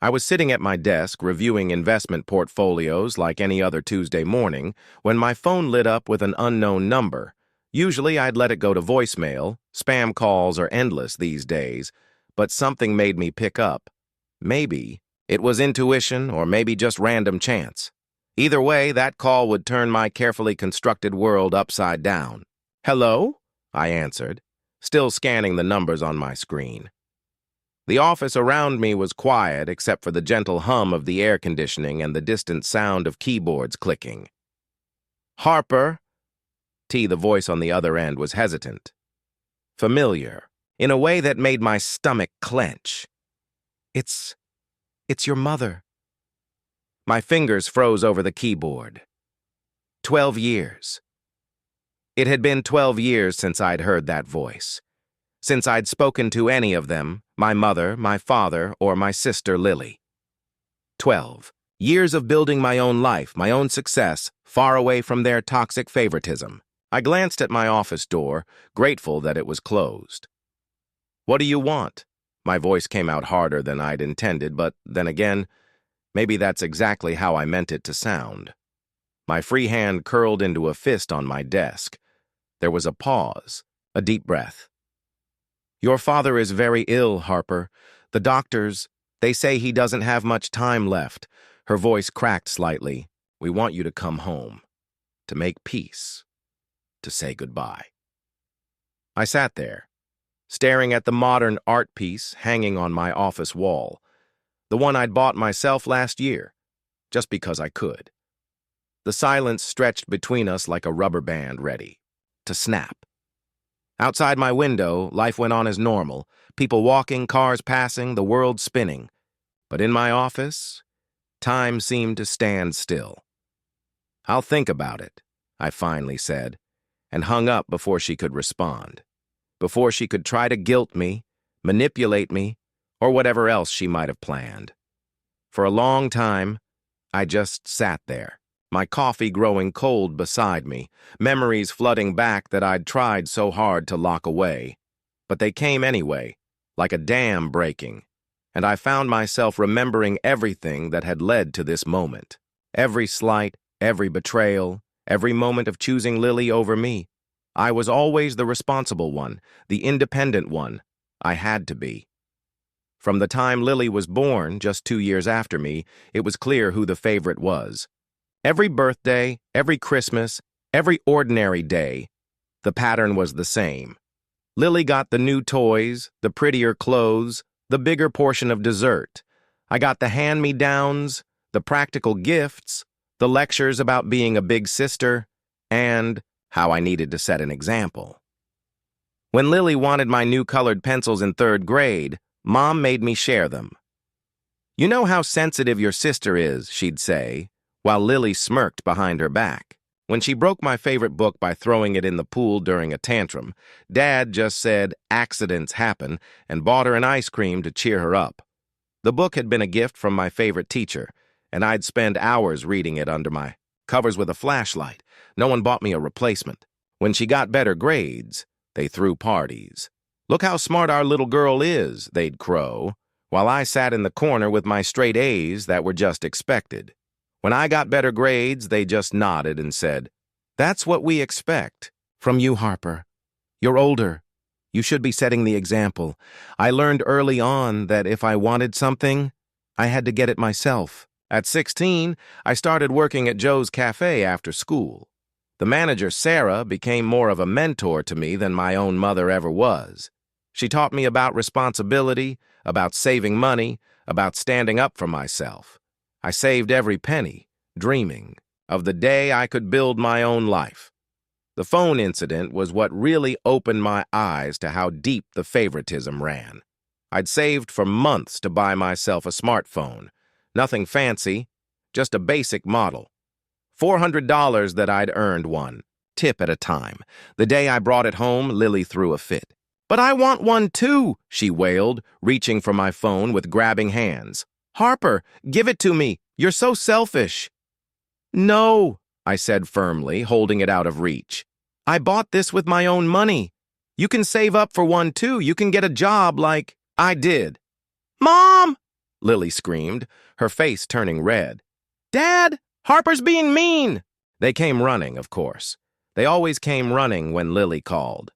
I was sitting at my desk reviewing investment portfolios like any other Tuesday morning when my phone lit up with an unknown number. Usually I'd let it go to voicemail. Spam calls are endless these days, but something made me pick up. Maybe it was intuition or maybe just random chance. Either way, that call would turn my carefully constructed world upside down. "Hello?" I answered, still scanning the numbers on my screen. The office around me was quiet except for the gentle hum of the air conditioning and the distant sound of keyboards clicking. "Harper?" The voice on the other end, was hesitant. Familiar, in a way that made my stomach clench. It's your mother." My fingers froze over the keyboard. 12 years. It had been 12 years since I'd heard that voice. Since I'd spoken to any of them, my mother, my father, or my sister Lily. 12 years of building my own life, my own success, far away from their toxic favoritism. I glanced at my office door, grateful that it was closed. "What do you want?" My voice came out harder than I'd intended, but then again, maybe that's exactly how I meant it to sound. My free hand curled into a fist on my desk. There was a pause, a deep breath. "Your father is very ill, Harper. The doctors, they say he doesn't have much time left." Her voice cracked slightly. "We want you to come home, to make peace, to say goodbye." I sat there, staring at the modern art piece hanging on my office wall, the one I'd bought myself last year, just because I could. The silence stretched between us like a rubber band ready to snap. Outside my window, life went on as normal, people walking, cars passing, the world spinning. But in my office, time seemed to stand still. "I'll think about it," I finally said, and hung up before she could respond, before she could try to guilt me, manipulate me, or whatever else she might have planned. For a long time, I just sat there, my coffee growing cold beside me, memories flooding back that I'd tried so hard to lock away. But they came anyway, like a dam breaking, and I found myself remembering everything that had led to this moment. Every slight, every betrayal, every moment of choosing Lily over me. I was always the responsible one, the independent one. I had to be. From the time Lily was born, just 2 years after me, it was clear who the favorite was. Every birthday, every Christmas, every ordinary day, the pattern was the same. Lily got the new toys, the prettier clothes, the bigger portion of dessert. I got the hand-me-downs, the practical gifts, the lectures about being a big sister, and how I needed to set an example. When Lily wanted my new colored pencils in 3rd grade, Mom made me share them. "You know how sensitive your sister is," she'd say, while Lily smirked behind her back. When she broke my favorite book by throwing it in the pool during a tantrum, Dad just said accidents happen and bought her an ice cream to cheer her up. The book had been a gift from my favorite teacher, and I'd spend hours reading it under my covers with a flashlight. No one bought me a replacement. When she got better grades, they threw parties. "Look how smart our little girl is," they'd crow, while I sat in the corner with my straight A's that were just expected. When I got better grades, they just nodded and said, "That's what we expect from you, Harper. You're older. You should be setting the example." I learned early on that if I wanted something, I had to get it myself. At 16, I started working at Joe's Cafe after school. The manager, Sarah, became more of a mentor to me than my own mother ever was. She taught me about responsibility, about saving money, about standing up for myself. I saved every penny, dreaming of the day I could build my own life. The phone incident was what really opened my eyes to how deep the favoritism ran. I'd saved for months to buy myself a smartphone. Nothing fancy, just a basic model. $400 that I'd earned one, tip at a time. The day I brought it home, Lily threw a fit. "But I want one too," she wailed, reaching for my phone with grabbing hands. "Harper, give it to me. You're so selfish." "No," I said firmly, holding it out of reach. "I bought this with my own money. You can save up for one too. You can get a job like I did." "Mom!" Lily screamed, her face turning red. "Dad! Harper's being mean!" They came running, of course. They always came running when Lily called.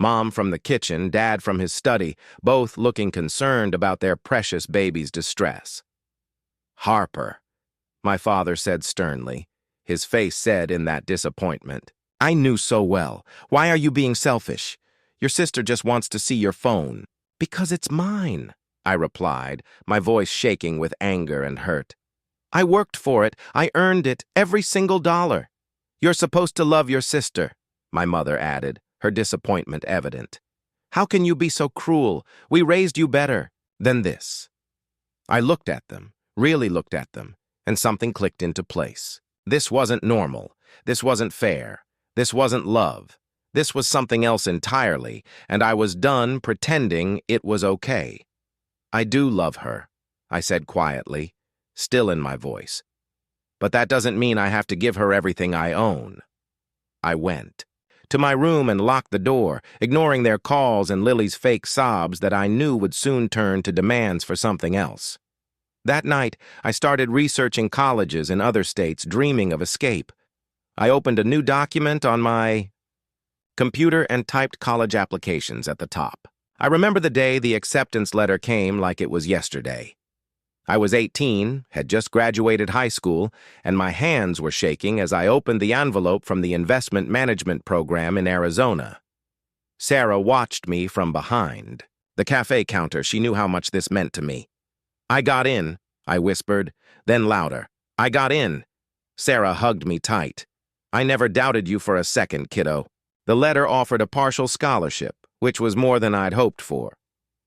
Mom from the kitchen, Dad from his study, both looking concerned about their precious baby's distress. "Harper," my father said sternly, his face set in that disappointment. "I knew so well. Why are you being selfish? Your sister just wants to see your phone." "Because it's mine," I replied, my voice shaking with anger and hurt. "I worked for it. I earned it, every single dollar." "You're supposed to love your sister," my mother added, her disappointment evident. "How can you be so cruel? We raised you better than this." I looked at them, really looked at them, and something clicked into place. This wasn't normal. This wasn't fair. This wasn't love. This was something else entirely, and I was done pretending it was okay. "I do love her," I said quietly, still in my voice. "But that doesn't mean I have to give her everything I own." I went to my room and locked the door, ignoring their calls and Lily's fake sobs that I knew would soon turn to demands for something else. That night, I started researching colleges in other states, dreaming of escape. I opened a new document on my computer and typed college applications at the top. I remember the day the acceptance letter came like it was yesterday. I was 18, had just graduated high school, and my hands were shaking as I opened the envelope from the investment management program in Arizona. Sarah watched me from behind. The cafe counter, she knew how much this meant to me. "I got in," I whispered, then louder. "I got in." Sarah hugged me tight. "I never doubted you for a second, kiddo." The letter offered a partial scholarship, which was more than I'd hoped for.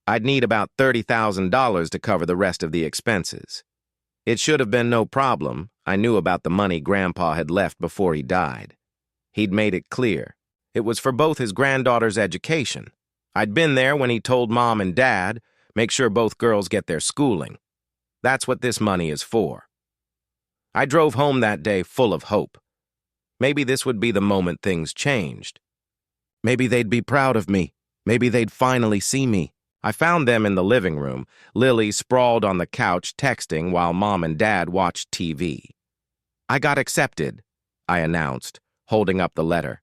I'd need about $30,000 to cover the rest of the expenses. It should have been no problem. I knew about the money Grandpa had left before he died. He'd made it clear. It was for both his granddaughter's education. I'd been there when he told Mom and Dad, make sure both girls get their schooling. That's what this money is for. I drove home that day full of hope. Maybe this would be the moment things changed. Maybe they'd be proud of me. Maybe they'd finally see me. I found them in the living room, Lily sprawled on the couch texting while Mom and Dad watched TV. "I got accepted," I announced, holding up the letter.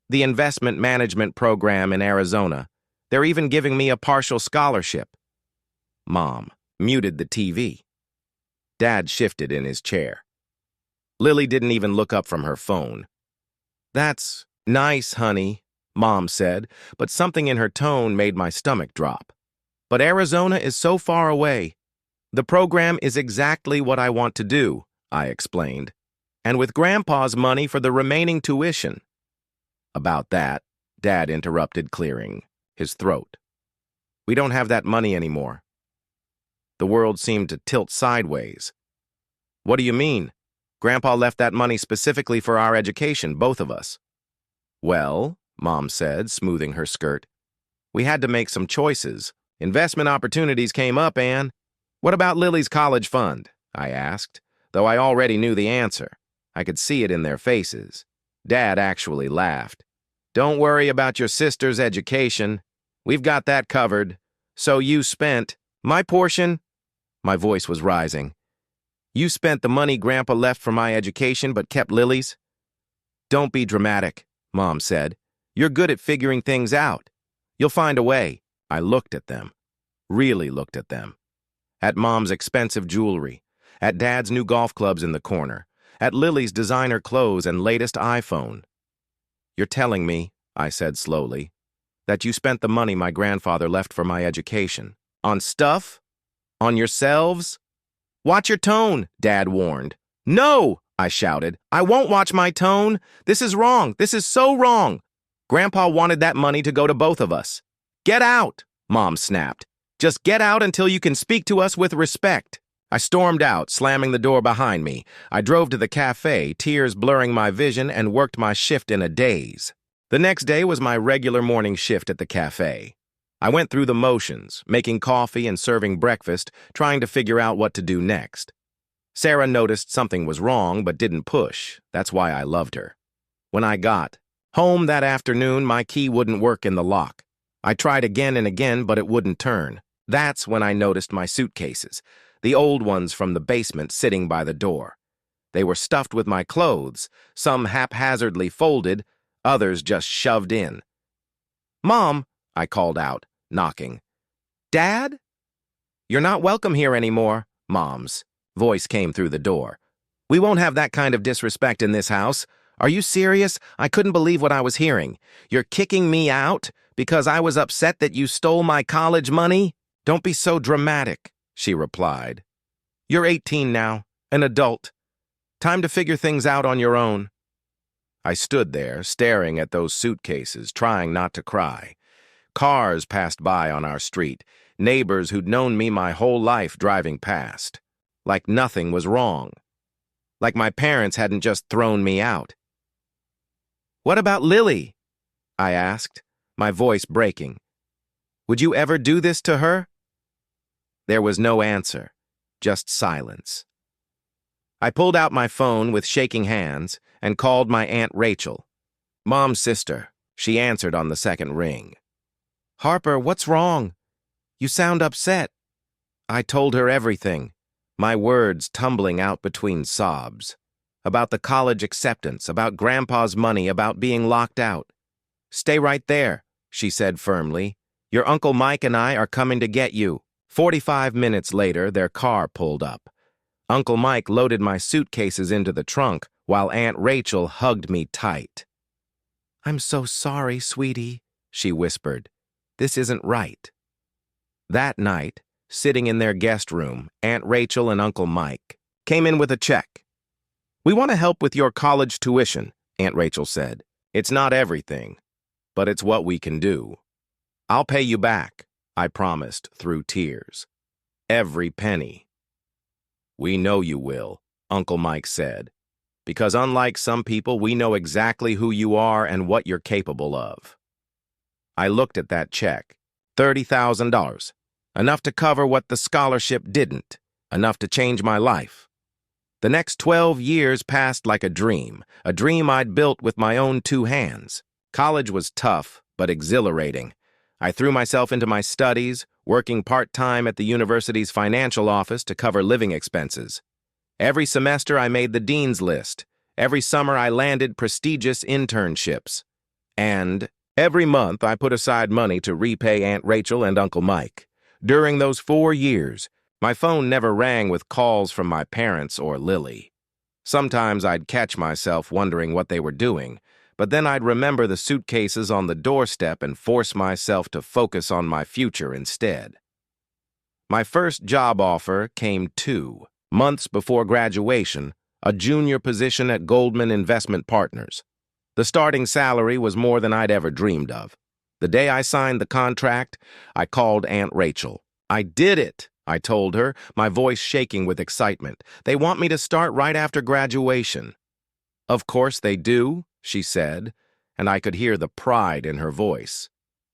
"The investment management program in Arizona. They're even giving me a partial scholarship." Mom muted the TV. Dad shifted in his chair. Lily didn't even look up from her phone. "That's nice, honey," Mom said, but something in her tone made my stomach drop. "But Arizona is so far away." "The program is exactly what I want to do," I explained, "and with Grandpa's money for the remaining tuition." About that, Dad interrupted, clearing his throat. "We don't have that money anymore." The world seemed to tilt sideways. "What do you mean? Grandpa left that money specifically for our education, both of us." "Well," Mom said, smoothing her skirt, "we had to make some choices. Investment opportunities came up, and—" "What about Lily's college fund?" I asked, though I already knew the answer. I could see it in their faces. Dad actually laughed. "Don't worry about your sister's education. We've got that covered. So you spent my portion." My voice was rising. "You spent the money Grandpa left for my education but kept Lily's?" "Don't be dramatic," Mom said. "You're good at figuring things out. You'll find a way." I looked at them, really looked at them. At Mom's expensive jewelry, at Dad's new golf clubs in the corner, at Lily's designer clothes and latest iPhone. "You're telling me," I said slowly, "that you spent the money my grandfather left for my education. On stuff? On yourselves?" "Watch your tone," Dad warned. "No," I shouted. "I won't watch my tone. This is wrong. This is so wrong. Grandpa wanted that money to go to both of us." "Get out," Mom snapped. "Just get out until you can speak to us with respect." I stormed out, slamming the door behind me. I drove to the cafe, tears blurring my vision, and worked my shift in a daze. The next day was my regular morning shift at the cafe. I went through the motions, making coffee and serving breakfast, trying to figure out what to do next. Sarah noticed something was wrong but didn't push. That's why I loved her. When I got home that afternoon, my key wouldn't work in the lock. I tried again and again, but it wouldn't turn. That's when I noticed my suitcases. the old ones from the basement sitting by the door. They were stuffed with my clothes, some haphazardly folded, others just shoved in. "Mom," I called out, knocking. "Dad?" "You're not welcome here anymore," Mom's voice came through the door. "We won't have that kind of disrespect in this house. Are you serious? I couldn't believe what I was hearing. You're kicking me out because I was upset that you stole my college money? Don't be so dramatic," she replied. "You're 18 now, an adult. Time to figure things out on your own." I stood there, staring at those suitcases, trying not to cry. Cars passed by on our street, neighbors who'd known me my whole life driving past. Like nothing was wrong. Like my parents hadn't just thrown me out. "What about Lily?" I asked, my voice breaking. "Would you ever do this to her?" There was no answer, just silence. I pulled out my phone with shaking hands and called my Aunt Rachel, Mom's sister. She answered on the second ring. "Harper, what's wrong? You sound upset." I told her everything, my words tumbling out between sobs. About the college acceptance, about Grandpa's money, about being locked out. "Stay right there," she said firmly. "Your Uncle Mike and I are coming to get you." 45 minutes later, their car pulled up. Uncle Mike loaded my suitcases into the trunk while Aunt Rachel hugged me tight. "I'm so sorry, sweetie," she whispered. "This isn't right." That night, sitting in their guest room, Aunt Rachel and Uncle Mike came in with a check. "We want to help with your college tuition," Aunt Rachel said. "It's not everything, but it's what we can do." "I'll pay you back," I promised through tears. "Every penny." "We know you will," Uncle Mike said, "because unlike some people, we know exactly who you are and what you're capable of." I looked at that check. $30,000. Enough to cover what the scholarship didn't. Enough to change my life. The next 12 years passed like a dream I'd built with my own 2 hands. College was tough, but exhilarating. I threw myself into my studies, working part-time at the university's financial office to cover living expenses. Every semester I made the dean's list. Every summer I landed prestigious internships. And every month I put aside money to repay Aunt Rachel and Uncle Mike. During those 4 years, my phone never rang with calls from my parents or Lily. Sometimes I'd catch myself wondering what they were doing, but then I'd remember the suitcases on the doorstep and force myself to focus on my future instead. My first job offer came 2 months before graduation, a junior position at Goldman Investment Partners. The starting salary was more than I'd ever dreamed of. The day I signed the contract, I called Aunt Rachel. "I did it," I told her, my voice shaking with excitement. "They want me to start right after graduation." "Of course they do," she said, and I could hear the pride in her voice.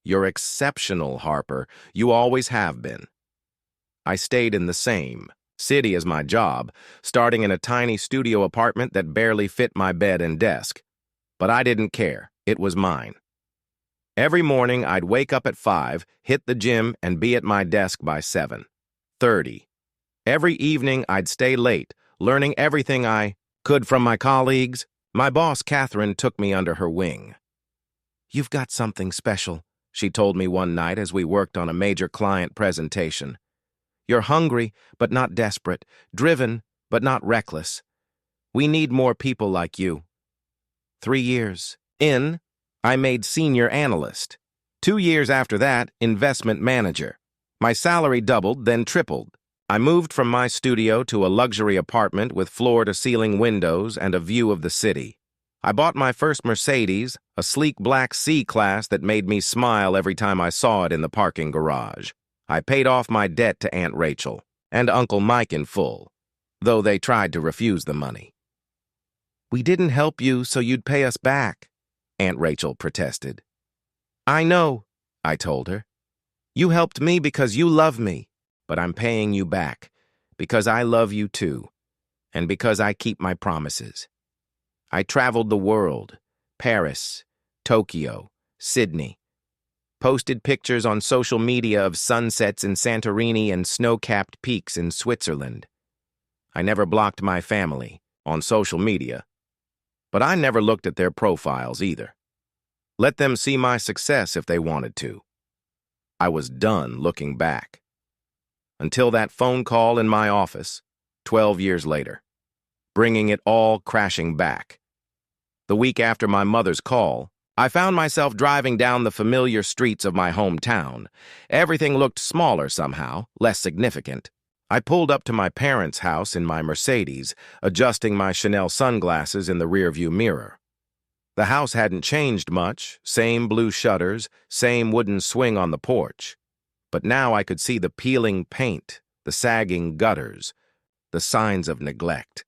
"You're exceptional, Harper. You always have been." I stayed in the same city as my job, starting in a tiny studio apartment that barely fit my bed and desk. But I didn't care. It was mine. Every morning, I'd wake up at 5, hit the gym, and be at my desk by 7:30. Every evening, I'd stay late, learning everything I could from my colleagues. My boss, Catherine, took me under her wing. "You've got something special," she told me one night as we worked on a major client presentation. "You're hungry, but not desperate, driven, but not reckless. We need more people like you." 3 years in, I made senior analyst. 2 years after that, investment manager. My salary doubled, then tripled. I moved from my studio to a luxury apartment with floor-to-ceiling windows and a view of the city. I bought my first Mercedes, a sleek black C-Class that made me smile every time I saw it in the parking garage. I paid off my debt to Aunt Rachel and Uncle Mike in full, though they tried to refuse the money. "We didn't help you so you'd pay us back," Aunt Rachel protested. "I know," I told her. "You helped me because you love me, but I'm paying you back because I love you too, and because I keep my promises." I traveled the world, Paris, Tokyo, Sydney. posted pictures on social media of sunsets in Santorini and snow-capped peaks in Switzerland. I never blocked my family on social media, but I never looked at their profiles either. Let them see my success if they wanted to. I was done looking back. Until that phone call in my office, 12 years later, bringing it all crashing back. The week after my mother's call, I found myself driving down the familiar streets of my hometown. Everything looked smaller somehow, less significant. I pulled up to my parents' house in my Mercedes, adjusting my Chanel sunglasses in the rearview mirror. The house hadn't changed much, same blue shutters, same wooden swing on the porch. But now I could see the peeling paint, the sagging gutters, the signs of neglect.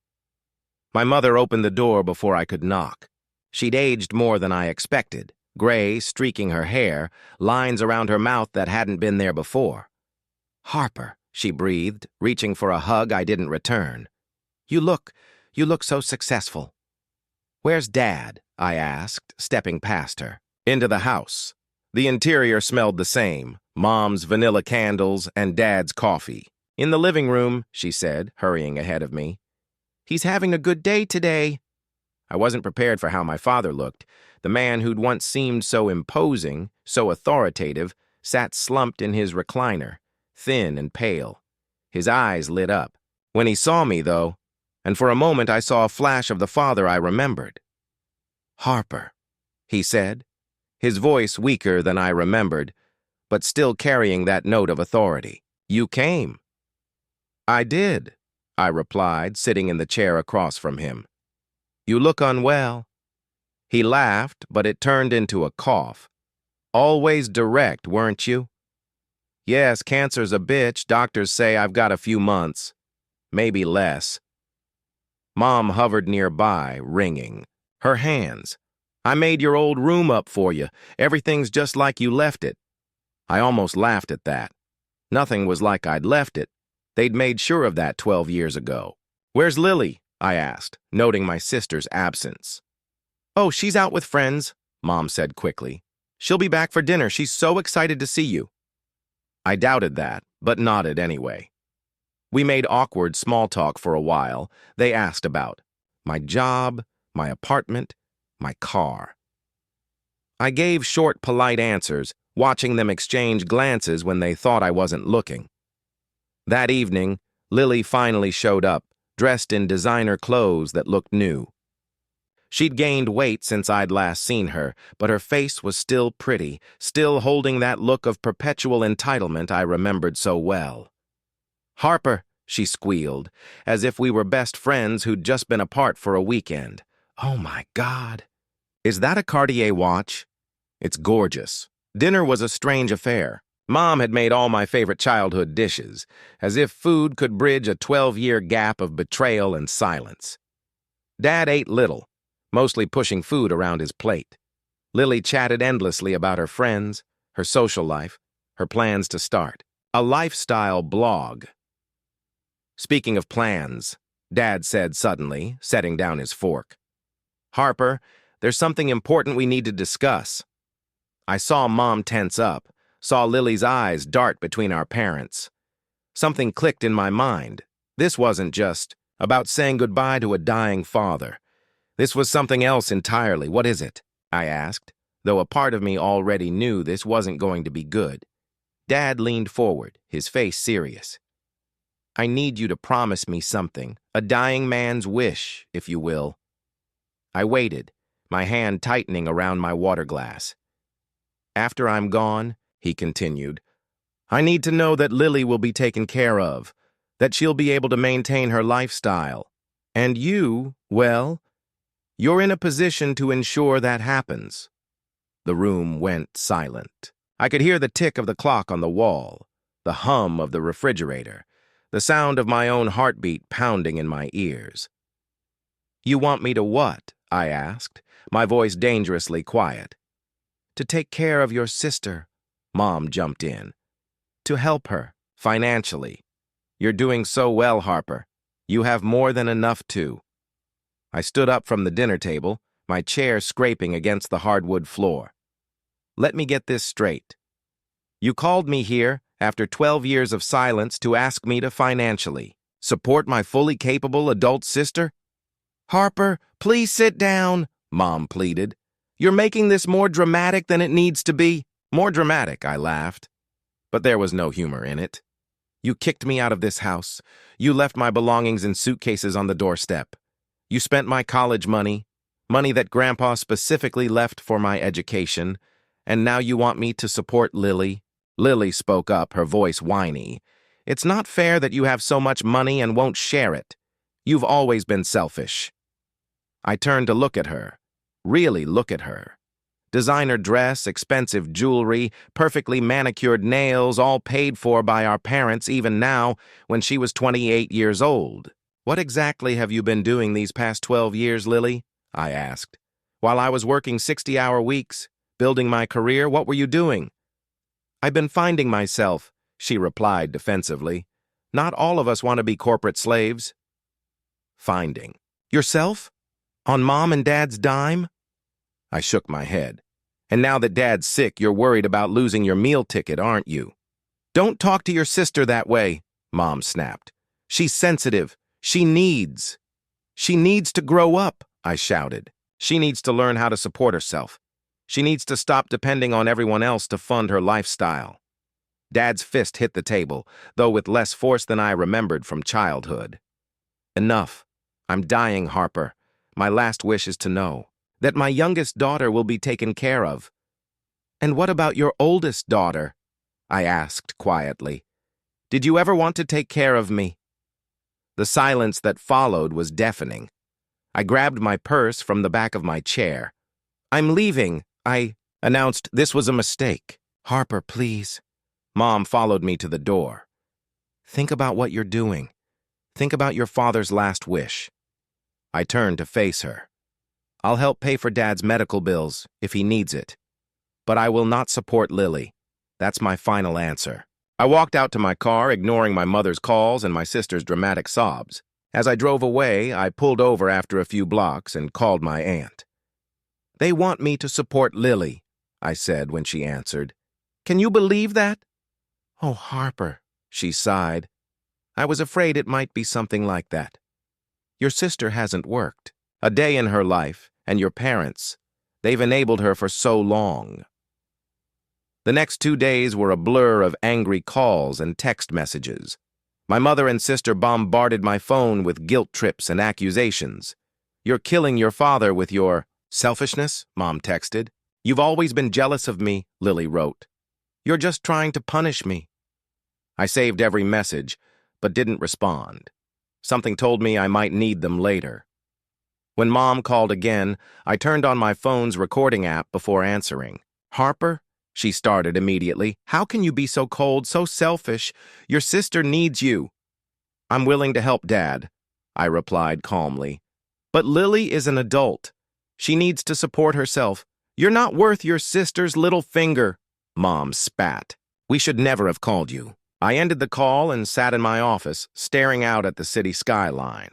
My mother opened the door before I could knock. She'd aged more than I expected, gray, streaking her hair, lines around her mouth that hadn't been there before. "Harper," she breathed, reaching for a hug I didn't return. You look so successful." "Where's Dad?" I asked, stepping past her. Into the house. The interior smelled the same, Mom's vanilla candles and Dad's coffee. "In the living room," she said, hurrying ahead of me. "He's having a good day today." I wasn't prepared for how my father looked. The man who'd once seemed so imposing, so authoritative, sat slumped in his recliner, thin and pale. His eyes lit up. When he saw me, though, and for a moment I saw a flash of the father I remembered. "Harper," he said, his voice weaker than I remembered, but still carrying that note of authority. "You came." "I did," I replied, sitting in the chair across from him. "You look unwell." He laughed, but it turned into a cough. "Always direct, weren't you?" "Yes, cancer's a bitch. Doctors say I've got a few months. Maybe less." Mom hovered nearby, ringing. Her hands. "I made your old room up for you. Everything's just like you left it." I almost laughed at that. Nothing was like I'd left it. They'd made sure of that 12 years ago. "Where's Lily?" I asked, noting my sister's absence. "Oh, she's out with friends," Mom said quickly. "She'll be back for dinner. She's so excited to see you." I doubted that, but nodded anyway. We made awkward small talk for a while. They asked about my job, my apartment, my car. I gave short, polite answers, watching them exchange glances when they thought I wasn't looking. That evening, Lily finally showed up, dressed in designer clothes that looked new. She'd gained weight since I'd last seen her, but her face was still pretty, still holding that look of perpetual entitlement I remembered so well. "Harper," she squealed, as if we were best friends who'd just been apart for a weekend. "Oh my God. Is that a Cartier watch?" "It's gorgeous." Dinner was a strange affair. Mom had made all my favorite childhood dishes, as if food could bridge a 12-year gap of betrayal and silence. Dad ate little, mostly pushing food around his plate. Lily chatted endlessly about her friends, her social life, her plans to start a lifestyle blog. "Speaking of plans," Dad said suddenly, setting down his fork. "Harper, there's something important we need to discuss." I saw Mom tense up, saw Lily's eyes dart between our parents. Something clicked in my mind. This wasn't just about saying goodbye to a dying father. This was something else entirely. "What is it?" I asked, though a part of me already knew this wasn't going to be good. Dad leaned forward, his face serious. "I need you to promise me something, a dying man's wish, if you will." I waited, my hand tightening around my water glass. "After I'm gone," he continued, "I need to know that Lily will be taken care of, that she'll be able to maintain her lifestyle. And you, well, you're in a position to ensure that happens." The room went silent. I could hear the tick of the clock on the wall, the hum of the refrigerator, the sound of my own heartbeat pounding in my ears. "You want me to what?" I asked, my voice dangerously quiet. "To take care of your sister," Mom jumped in. "To help her, financially. You're doing so well, Harper. You have more than enough to." I stood up from the dinner table, my chair scraping against the hardwood floor. "Let me get this straight. You called me here after 12 years of silence to ask me to financially support my fully capable adult sister? Harper, please sit down, Mom pleaded. You're making this more dramatic than it needs to be. More dramatic, I laughed. But there was no humor in it. You kicked me out of this house. You left my belongings in suitcases on the doorstep. You spent my college money, money that Grandpa specifically left for my education, and now you want me to support Lily? Lily spoke up, her voice whiny. It's not fair that you have so much money and won't share it. You've always been selfish. I turned to look at her. Really look at her. Designer dress, expensive jewelry, perfectly manicured nails, all paid for by our parents even now when she was 28 years old. What exactly have you been doing these past 12 years, Lily? I asked. While I was working 60-hour weeks, building my career, what were you doing? I've been finding myself, she replied defensively. Not all of us want to be corporate slaves. Finding. Yourself? On Mom and Dad's dime? I shook my head. And now that Dad's sick, you're worried about losing your meal ticket, aren't you? Don't talk to your sister that way, Mom snapped. She's sensitive. She needs to grow up, I shouted. She needs to learn how to support herself. She needs to stop depending on everyone else to fund her lifestyle. Dad's fist hit the table, though with less force than I remembered from childhood. Enough. I'm dying, Harper. My last wish is to know that my youngest daughter will be taken care of. And what about your oldest daughter? I asked quietly. Did you ever want to take care of me? The silence that followed was deafening. I grabbed my purse from the back of my chair. I'm leaving, I announced. This was a mistake. Harper, please. Mom followed me to the door. Think about what you're doing. Think about your father's last wish. I turned to face her. I'll help pay for Dad's medical bills if he needs it. But I will not support Lily. That's my final answer. I walked out to my car, ignoring my mother's calls and my sister's dramatic sobs. As I drove away, I pulled over after a few blocks and called my aunt. They want me to support Lily, I said when she answered. Can you believe that? Oh, Harper, she sighed. I was afraid it might be something like that. Your sister hasn't worked a day in her life, and your parents, they've enabled her for so long. The next 2 days were a blur of angry calls and text messages. My mother and sister bombarded my phone with guilt trips and accusations. You're killing your father with your selfishness, Mom texted. You've always been jealous of me, Lily wrote. You're just trying to punish me. I saved every message, but didn't respond. Something told me I might need them later. When Mom called again, I turned on my phone's recording app before answering. Harper? She started immediately. How can you be so cold, so selfish? Your sister needs you. I'm willing to help Dad, I replied calmly. But Lily is an adult. She needs to support herself. You're not worth your sister's little finger. Mom spat. We should never have called you. I ended the call and sat in my office, staring out at the city skyline.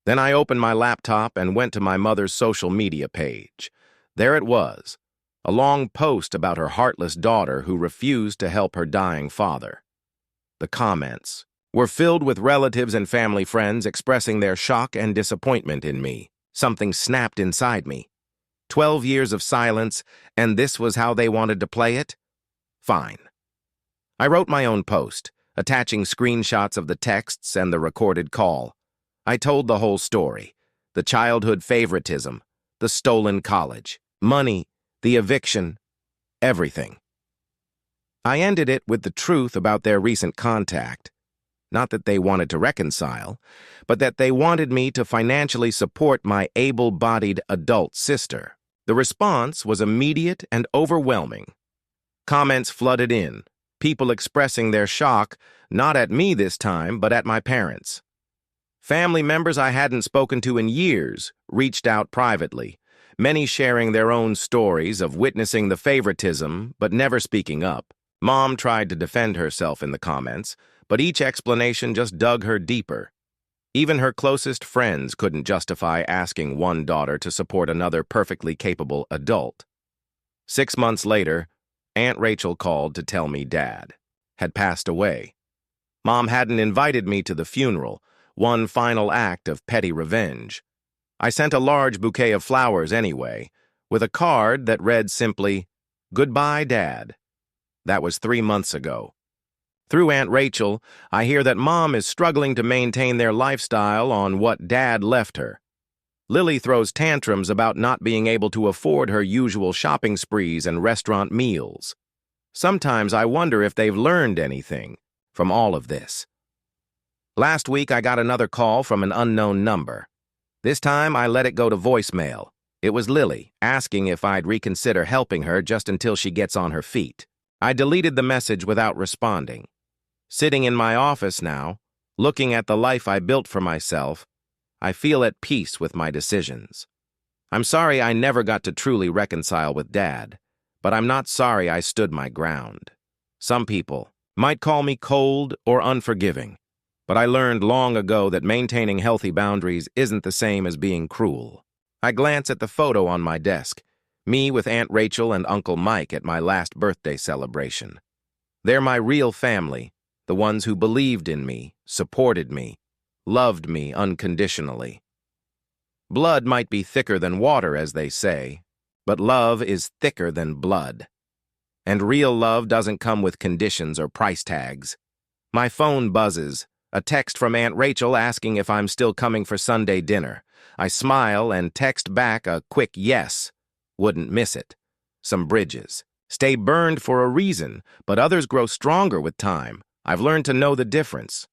Then I opened my laptop and went to my mother's social media page. There it was, a long post about her heartless daughter who refused to help her dying father. The comments were filled with relatives and family friends expressing their shock and disappointment in me. Something snapped inside me. 12 years of silence, and this was how they wanted to play it? Fine. I wrote my own post, attaching screenshots of the texts and the recorded call. I told the whole story, the childhood favoritism, the stolen college, money, the eviction, everything. I ended it with the truth about their recent contact. Not that they wanted to reconcile, but that they wanted me to financially support my able-bodied adult sister. The response was immediate and overwhelming. Comments flooded in, people expressing their shock, not at me this time, but at my parents. Family members I hadn't spoken to in years reached out privately, many sharing their own stories of witnessing the favoritism but never speaking up. Mom tried to defend herself in the comments, but each explanation just dug her deeper. Even her closest friends couldn't justify asking one daughter to support another perfectly capable adult. 6 months later, Aunt Rachel called to tell me Dad had passed away. Mom hadn't invited me to the funeral, one final act of petty revenge. I sent a large bouquet of flowers anyway, with a card that read simply, "Goodbye, Dad." That was 3 months ago. Through Aunt Rachel, I hear that Mom is struggling to maintain their lifestyle on what Dad left her. Lily throws tantrums about not being able to afford her usual shopping sprees and restaurant meals. Sometimes I wonder if they've learned anything from all of this. Last week, I got another call from an unknown number. This time, I let it go to voicemail. It was Lily, asking if I'd reconsider helping her just until she gets on her feet. I deleted the message without responding. Sitting in my office now, looking at the life I built for myself, I feel at peace with my decisions. I'm sorry I never got to truly reconcile with Dad, but I'm not sorry I stood my ground. Some people might call me cold or unforgiving, but I learned long ago that maintaining healthy boundaries isn't the same as being cruel. I glance at the photo on my desk, me with Aunt Rachel and Uncle Mike at my last birthday celebration. They're my real family, the ones who believed in me, supported me, loved me unconditionally. Blood might be thicker than water, as they say, but love is thicker than blood. And real love doesn't come with conditions or price tags. My phone buzzes, a text from Aunt Rachel asking if I'm still coming for Sunday dinner. I smile and text back a quick yes. Wouldn't miss it. Some bridges stay burned for a reason, but others grow stronger with time. I've learned to know the difference.